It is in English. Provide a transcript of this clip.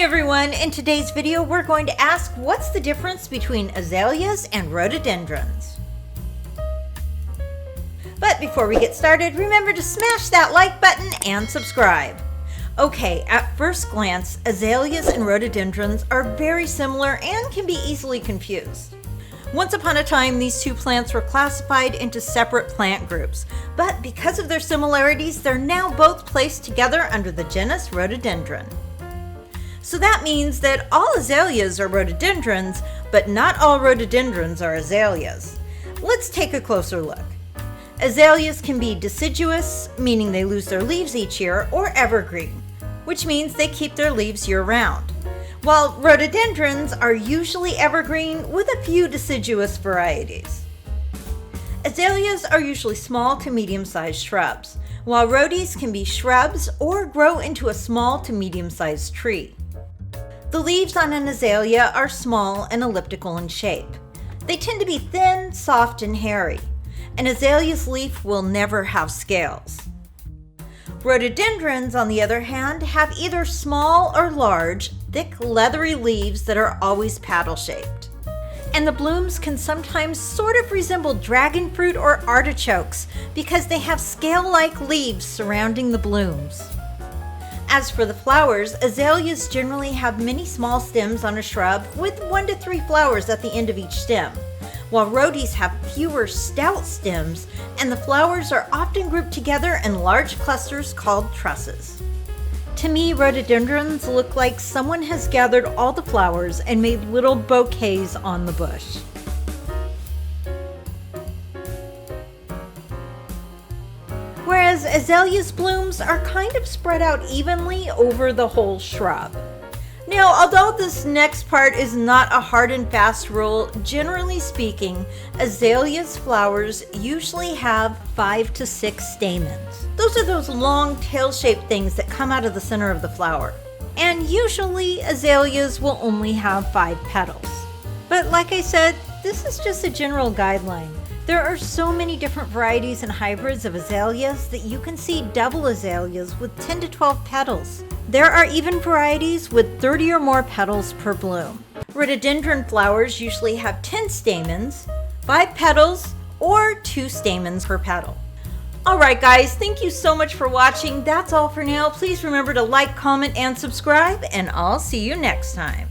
everyone, in today's video we're going to ask what's the difference between azaleas and rhododendrons. But before we get started, remember to smash that like button and subscribe. Okay, at first glance, azaleas and rhododendrons are very similar and can be easily confused. Once upon a time, these two plants were classified into separate plant groups, but because of their similarities, they're now both placed together under the genus Rhododendron. So that means that all azaleas are rhododendrons, but not all rhododendrons are azaleas. Let's take a closer look. Azaleas can be deciduous, meaning they lose their leaves each year, or evergreen, which means they keep their leaves year-round. While rhododendrons are usually evergreen with a few deciduous varieties. Azaleas are usually small to medium-sized shrubs, while rhodies can be shrubs or grow into a small to medium-sized tree. The leaves on an azalea are small and elliptical in shape. They tend to be thin, soft, and hairy. An azalea's leaf will never have scales. Rhododendrons, on the other hand, have either small or large, thick, leathery leaves that are always paddle-shaped. And the blooms can sometimes sort of resemble dragon fruit or artichokes because they have scale-like leaves surrounding the blooms. As for the flowers, azaleas generally have many small stems on a shrub with 1 to 3 flowers at the end of each stem, while rhodies have fewer stout stems, and the flowers are often grouped together in large clusters called trusses. To me, rhododendrons look like someone has gathered all the flowers and made little bouquets on the bush. Whereas azalea's blooms are kind of spread out evenly over the whole shrub. Now, although this next part is not a hard and fast rule, generally speaking, azalea's flowers usually have 5 to 6 stamens. Those are those long tail-shaped things that come out of the center of the flower. And usually, azaleas will only have 5 petals. But like I said, this is just a general guideline. There are so many different varieties and hybrids of azaleas that you can see double azaleas with 10 to 12 petals. There are even varieties with 30 or more petals per bloom. Rhododendron flowers usually have 10 stamens, 5 petals, or 2 stamens per petal. Alright guys, thank you so much for watching. That's all for now. Please remember to like, comment, and subscribe, and I'll see you next time.